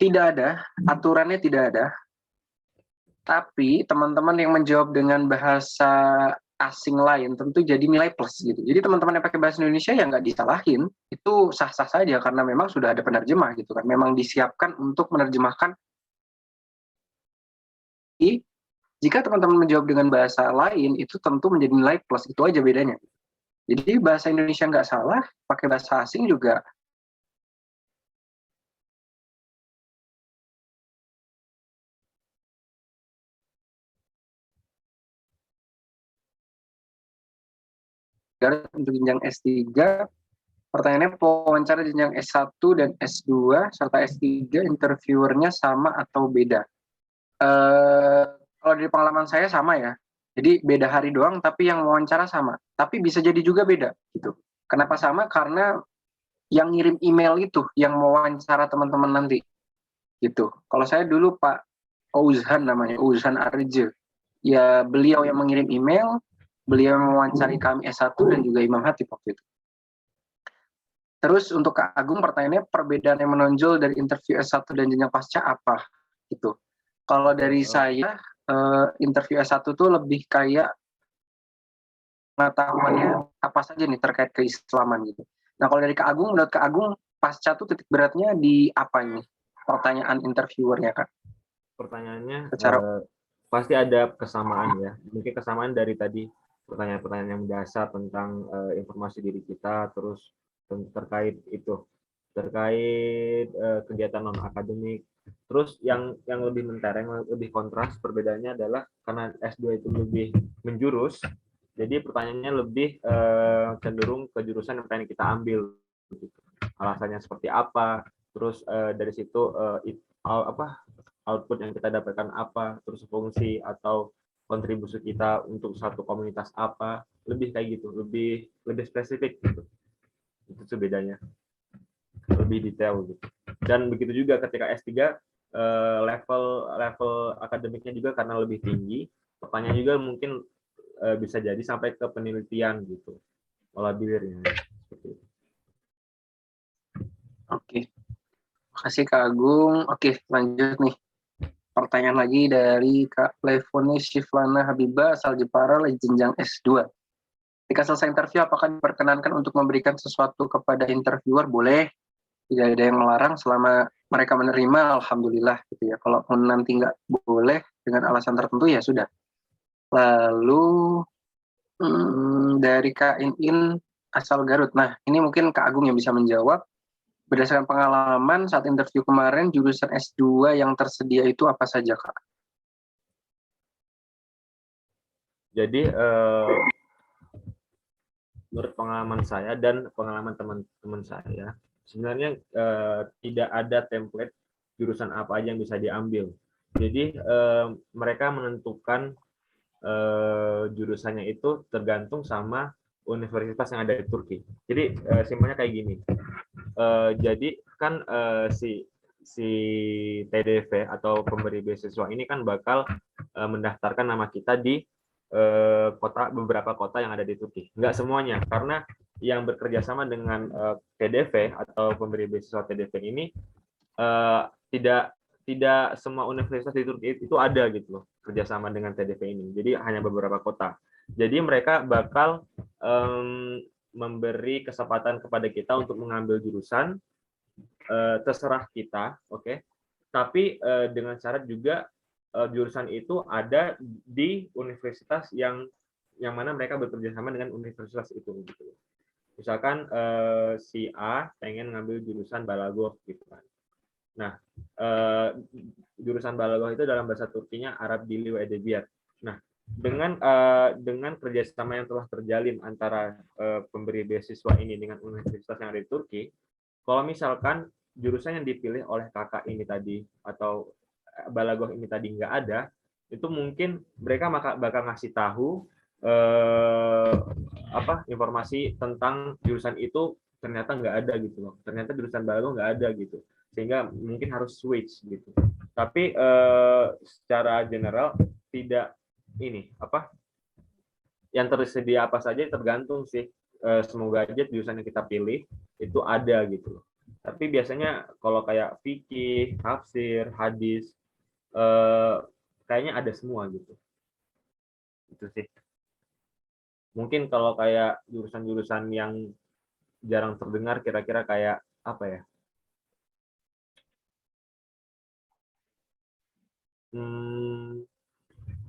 Tidak ada, aturannya tidak ada. Tapi teman-teman yang menjawab dengan bahasa asing lain tentu jadi nilai plus gitu. Jadi teman-teman yang pakai bahasa Indonesia ya nggak disalahin, itu sah-sah saja karena memang sudah ada penerjemah gitu kan. Memang disiapkan untuk menerjemahkan. Jika teman-teman menjawab dengan bahasa lain itu tentu menjadi nilai plus, itu aja bedanya. Jadi bahasa Indonesia nggak salah, pakai bahasa asing juga untuk jenjang S3. Pertanyaannya, wawancara jenjang S1 dan S2 serta S3 interviewernya sama atau beda? Kalau dari pengalaman saya sama ya. Jadi beda hari doang, tapi yang wawancara sama. Tapi bisa jadi juga beda gitu. Kenapa sama? Karena yang ngirim email itu yang mewawancara teman-teman nanti gitu. Kalau saya dulu Pak Ouzhan namanya, Ouzhan Arje. Ya beliau yang mengirim email, beliau yang mewawancari kami S1 dan juga Imam Khatib waktu itu. Terus untuk Kak Agung, pertanyaannya perbedaan yang menonjol dari interview S1 dan jenjang pasca apa? Gitu. Kalau dari saya, interview S1 tuh lebih kayak pengetahuannya apa saja nih terkait keislaman gitu. Nah kalau dari Kak Agung, menurut Kak Agung, pasca tuh titik beratnya di apa ini? Pertanyaan interviewernya Kak. Pertanyaannya Secara pasti ada kesamaan ya. Mungkin kesamaan dari tadi pertanyaan-pertanyaan yang dasar tentang informasi diri kita, terus terkait itu, terkait kegiatan non akademik. Terus yang lebih mentereng, lebih kontras perbedaannya adalah karena S2 itu lebih menjurus, jadi pertanyaannya lebih cenderung ke jurusan yang pengen kita ambil. Alasannya seperti apa, terus dari situ output yang kita dapatkan apa, terus fungsi atau kontribusi kita untuk satu komunitas apa, lebih kayak gitu, lebih spesifik gitu. Itu bedanya, lebih detail gitu. Dan begitu juga ketika S3, level akademiknya juga karena lebih tinggi, pertanyaan juga mungkin bisa jadi sampai ke penelitian gitu, olah bilirnya. Oke. Makasih Kak Agung. Oke, lanjut nih. Pertanyaan lagi dari Kak Levone Shiflana Habibah asal Jepara, jenjang S2. Ketika selesai interview, apakah diperkenankan untuk memberikan sesuatu kepada interviewer? Boleh. Tidak ada yang melarang selama mereka menerima, alhamdulillah gitu ya. Kalau nanti nggak boleh dengan alasan tertentu ya sudah. Lalu dari Kak In asal Garut. Nah, ini mungkin Kak Agung yang bisa menjawab. Berdasarkan pengalaman saat interview kemarin, jurusan S2 yang tersedia itu apa saja, Kak? Jadi menurut pengalaman saya dan pengalaman teman-teman saya, sebenarnya tidak ada template jurusan apa aja yang bisa diambil. Jadi mereka menentukan jurusannya itu tergantung sama universitas yang ada di Turki. Jadi simpelnya kayak gini. Jadi kan si TDV atau pemberi beasiswa ini kan bakal mendaftarkan nama kita di beberapa kota yang ada di Turki. Nggak semuanya, karena yang bekerja sama dengan TDV atau pemberi beasiswa TDV ini tidak semua universitas di Turki itu ada gitu loh kerjasama dengan TDV ini. Jadi hanya beberapa kota. Jadi mereka bakal memberi kesempatan kepada kita untuk mengambil jurusan terserah kita, oke. Tapi dengan syarat juga jurusan itu ada di universitas yang mana mereka bekerja sama dengan universitas itu gitu. Misalkan si A pengen ngambil jurusan balagoh gitu kan. Nah, jurusan balagoh itu dalam bahasa Turkinya Arab Dili ve Edebiyat. Nah, dengan kerjasama yang telah terjalin antara pemberi beasiswa ini dengan universitas yang ada di Turki, kalau misalkan jurusan yang dipilih oleh kakak ini tadi atau balagoh ini tadi nggak ada, itu mungkin mereka bakal ngasih tahu informasi tentang jurusan itu ternyata nggak ada gitu loh. Ternyata jurusan balagoh nggak ada gitu, sehingga mungkin harus switch gitu. Tapi secara general tidak yang tersedia apa saja tergantung sih. Semoga aja jurusan yang kita pilih itu ada gitu loh. Tapi biasanya kalau kayak fikih, tafsir, hadis, kayaknya ada semua gitu. Itu sih. Mungkin kalau kayak jurusan-jurusan yang jarang terdengar, kira-kira kayak apa ya?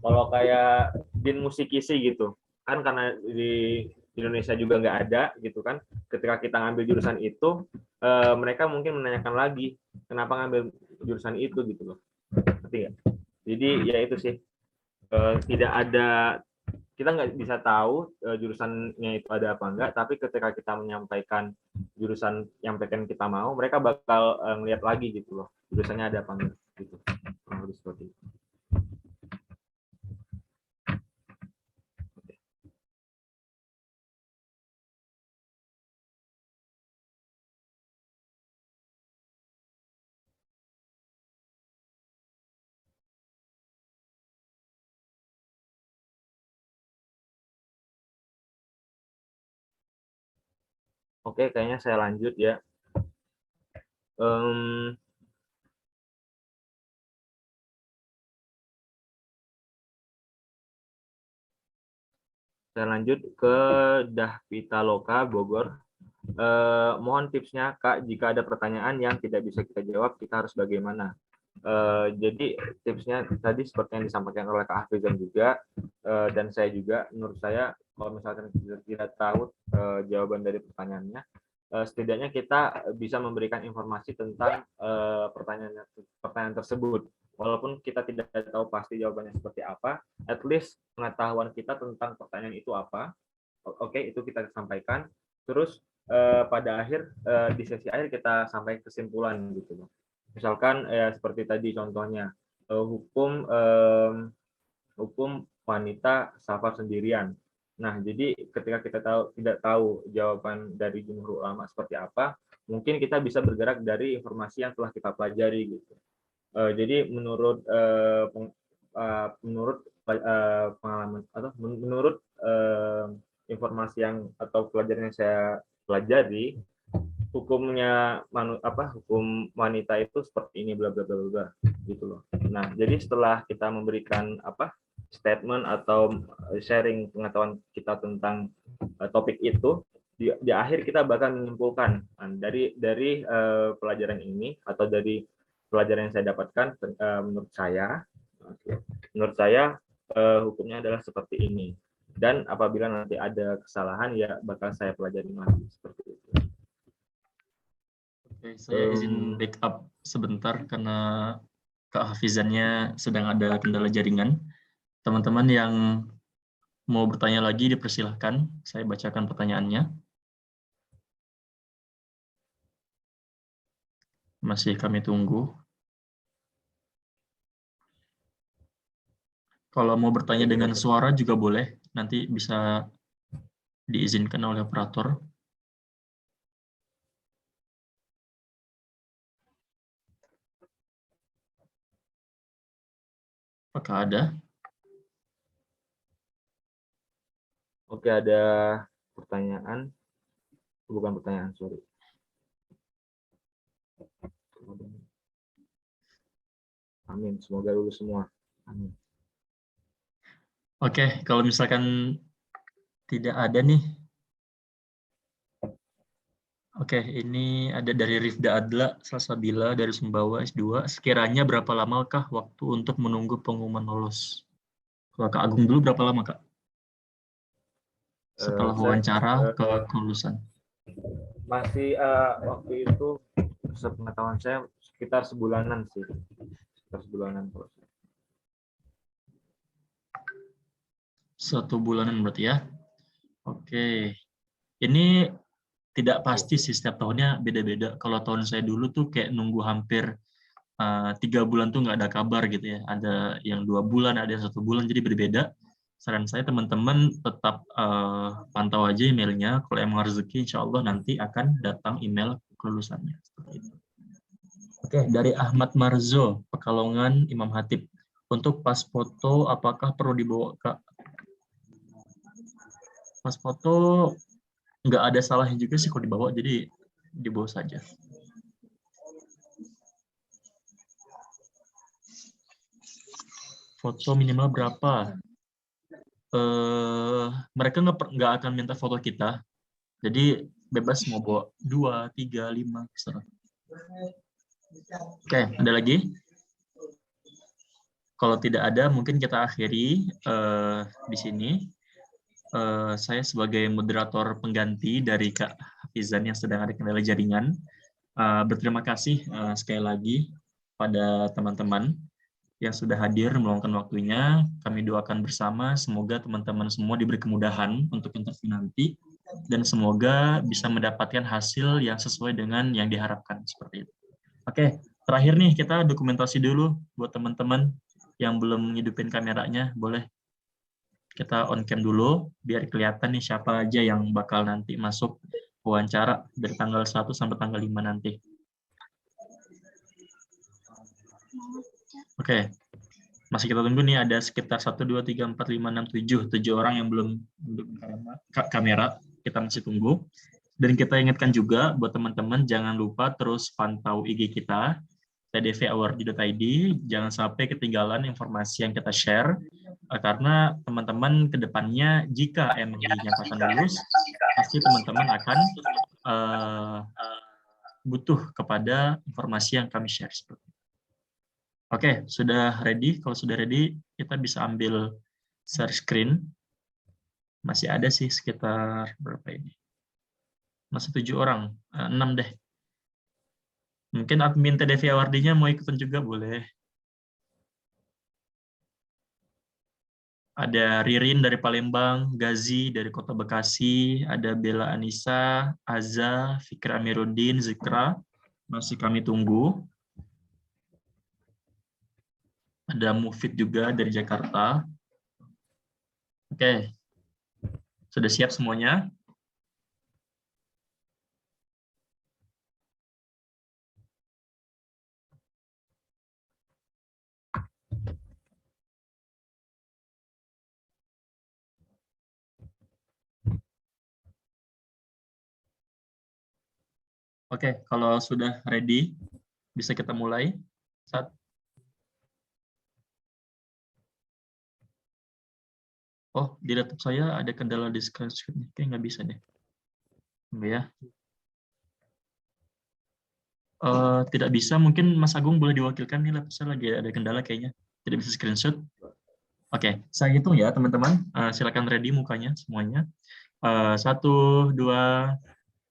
Kalau kayak din musikisi gitu, kan karena di Indonesia juga nggak ada gitu kan. Ketika kita ngambil jurusan itu, mereka mungkin menanyakan lagi kenapa ngambil jurusan itu gitu loh. Ngerti nggak? Jadi ya itu sih, tidak ada, kita nggak bisa tahu jurusannya itu ada apa enggak, tapi ketika kita menyampaikan jurusan yang pengen kita mau, mereka bakal ngeliat lagi gitu loh, jurusannya ada apa enggak gitu. Harus seperti itu. Oke, kayaknya saya lanjut ya. Saya lanjut ke Dahpitaloka Bogor. Mohon tipsnya Kak, jika ada pertanyaan yang tidak bisa kita jawab, kita harus bagaimana? Jadi tipsnya tadi seperti yang disampaikan oleh Kak Hafizan juga, dan saya juga, menurut saya kalau misalkan kita tidak tahu jawaban dari pertanyaannya, setidaknya kita bisa memberikan informasi tentang pertanyaan tersebut. Walaupun kita tidak tahu pasti jawabannya seperti apa, at least pengetahuan kita tentang pertanyaan itu apa, oke, itu kita sampaikan. Terus pada akhir di sesi akhir kita sampai kesimpulan gitu. Misalkan seperti tadi contohnya hukum wanita safar sendirian. Nah, jadi ketika kita tidak tahu jawaban dari jumhur ulama seperti apa, mungkin kita bisa bergerak dari informasi yang telah kita pelajari gitu. Jadi menurut pengalaman atau menurut informasi yang atau pelajaran yang saya pelajari, hukum wanita itu seperti ini, bla bla bla bla gitu loh. Nah, jadi setelah kita memberikan statement atau sharing pengetahuan kita tentang topik itu, di akhir kita bakal menyimpulkan dari pelajaran ini atau dari pelajaran yang saya dapatkan, menurut saya hukumnya adalah seperti ini. Dan apabila nanti ada kesalahan, ya bakal saya pelajari lagi seperti itu. Oke, saya izin backup sebentar karena Kak Hafizannya sedang ada kendala jaringan. Teman-teman yang mau bertanya lagi dipersilahkan, saya bacakan pertanyaannya. Masih kami tunggu. Kalau mau bertanya dengan suara juga boleh, nanti bisa diizinkan oleh operator. Apakah ada? Oke, ada pertanyaan. Bukan pertanyaan, sorry. Amin, semoga lulus semua. Amin. Oke, kalau misalkan tidak ada nih, Oke, ini ada dari Rifda Adla Salsabila dari Sumbawa S2. Sekiranya berapa lamakah waktu untuk menunggu pengumuman lolos? Kalau Kak Agung dulu berapa lama, Kak? Setelah wawancara ke kelulusan. Masih waktu itu sepengetahuan saya sekitar sebulanan sih. Sekitar sebulanan proses. 1 bulanan berarti ya. Oke. Ini tidak pasti sih, setiap tahunnya beda-beda. Kalau tahun saya dulu tuh kayak nunggu hampir 3 bulan tuh nggak ada kabar gitu ya. Ada yang 2 bulan, ada yang 1 bulan, jadi berbeda. Saran saya teman-teman tetap pantau aja emailnya. Kalau emang rezeki, insya Allah nanti akan datang email kelulusannya. Seperti itu. Oke, dari Ahmad Marzo, Pekalongan Imam Hatip. Untuk pas foto, apakah perlu dibawa, Kak? Pas foto nggak ada salahnya juga sih kalau dibawa, jadi dibawa saja. Foto minimal berapa? Mereka nggak akan minta foto kita, jadi bebas mau bawa 2, 3, 5, terserah. Oke, ada lagi? Kalau tidak ada, mungkin kita akhiri di sini. Saya sebagai moderator pengganti dari Kak Hafizan yang sedang ada kendala jaringan, berterima kasih sekali lagi pada teman-teman yang sudah hadir meluangkan waktunya. Kami doakan bersama semoga teman-teman semua diberi kemudahan untuk interview nanti dan semoga bisa mendapatkan hasil yang sesuai dengan yang diharapkan seperti itu. Oke, terakhir nih kita dokumentasi dulu buat teman-teman yang belum ngidupin kameranya, boleh kita on cam dulu biar kelihatan nih siapa aja yang bakal nanti masuk wawancara dari tanggal 1 sampai tanggal 5 nanti. Oke. Masih kita tunggu nih, ada sekitar 1, 2, 3, 4, 5, 6, 7 orang yang belum kamera. Kita masih tunggu. Dan kita ingatkan juga buat teman-teman jangan lupa terus pantau IG kita tdvawardi.id, jangan sampai ketinggalan informasi yang kita share, karena teman-teman kedepannya jika emang dinyatakan lulus, pasti teman-teman akan butuh kepada informasi yang kami share. Oke, sudah ready? Kalau sudah ready, kita bisa ambil share screen. Masih ada sih sekitar berapa ini? Masih 7 orang, 6 deh. Mungkin admin TDV Awardinya mau ikutan juga boleh. Ada Ririn dari Palembang, Gazi dari Kota Bekasi, ada Bella Anissa, Aza, Fikra Amiruddin, Zikra. Masih kami tunggu. Ada Mufid juga dari Jakarta. Oke. Sudah siap semuanya? Oke, kalau sudah ready, bisa kita mulai. Oh, di laptop saya ada kendala di screen. Kayaknya nggak bisa deh. Enggak ya? Tidak bisa, mungkin Mas Agung boleh diwakilkan nih, laptop saya lagi ada kendala kayaknya. Tidak bisa screenshot. Oke, saya hitung ya teman-teman. Silakan ready mukanya semuanya. 1, 2,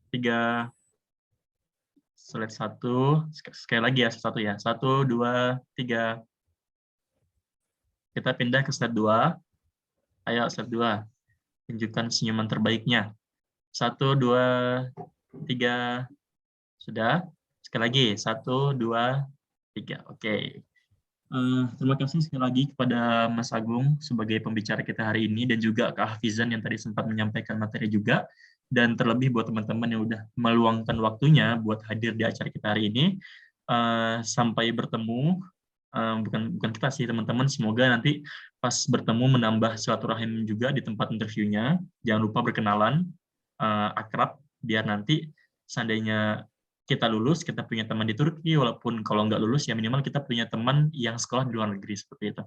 3. Slide 1. Sekali lagi ya, 1 ya. 1, 2, 3. Kita pindah ke slide 2. Ayo, slide 2. Tunjukkan senyuman terbaiknya. 1, 2, 3. Sudah? Sekali lagi. 1, 2, 3. Oke. Terima kasih sekali lagi kepada Mas Agung sebagai pembicara kita hari ini dan juga Kak Hafizan yang tadi sempat menyampaikan materi juga, dan terlebih buat teman-teman yang udah meluangkan waktunya buat hadir di acara kita hari ini. Sampai bertemu, bukan kita sih teman-teman, semoga nanti pas bertemu menambah silaturahim juga di tempat interviewnya. Jangan lupa berkenalan, akrab, biar nanti seandainya kita lulus, kita punya teman di Turki, walaupun kalau nggak lulus, ya minimal kita punya teman yang sekolah di luar negeri, seperti itu.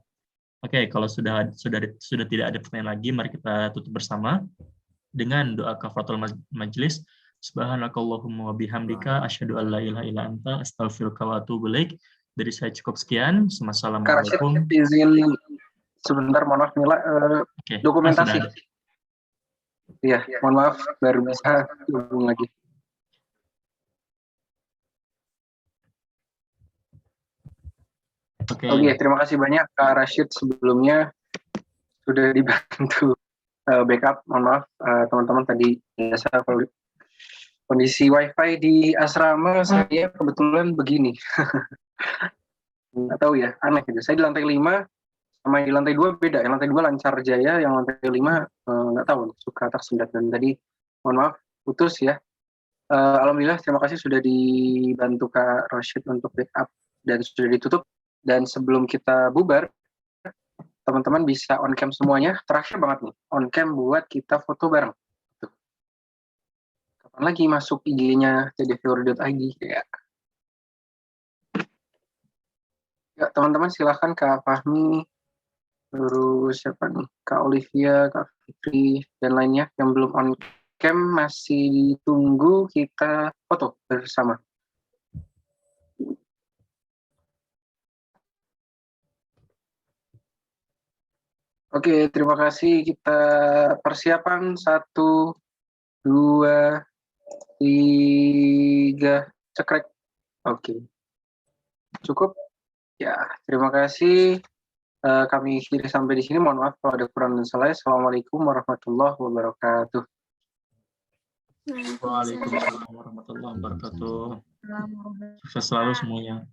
Oke, kalau sudah tidak ada pertanyaan lagi, mari kita tutup bersama dengan doa kafaratul majelis. Subhanakallahumma wa bihamdika asyhadu an la ilaha illa anta astaghfiruka wa atubu ilaik. Dari saya cukup sekian. Kak Rashid, Wassalamualaikum. izin sebentar, mohon maaf Mila, Oke. dokumentasi. Sudah ada. Iya, mohon maaf baru bisa hubung lagi. Oke. Oke, terima kasih banyak Kak Rashid sebelumnya sudah dibantu backup. Mohon maaf teman-teman, tadi biasa kondisi wifi di asrama saya kebetulan begini. Nggak tahu ya, aneh gitu. Saya di lantai 5 sama di lantai 2 beda. Yang lantai 2 lancar jaya, yang lantai 5 nggak tahu, suka tersendat. Dan tadi mohon maaf putus ya. Alhamdulillah, terima kasih sudah dibantu Kak Rashid untuk backup dan sudah ditutup. Dan sebelum kita bubar, teman-teman bisa on cam semuanya. Terakhir banget nih, on cam buat kita foto bareng. Tuh. Kapan lagi masuk IG-nya tdvori.id ya. Ya, teman-teman silahkan Kak Fahmi, terus siapa nih, Kak Olivia, Kak Fitri, dan lainnya yang belum on cam masih ditunggu kita foto bersama. Oke, terima kasih. Kita persiapan 1, 2, 3, cekrek. Oke, cukup. Ya, terima kasih. Kami akhiri sampai di sini. Mohon maaf kalau ada kurang dan salah. Assalamualaikum warahmatullahi wabarakatuh. Waalaikumsalam warahmatullahi wabarakatuh. Sukses selalu semuanya.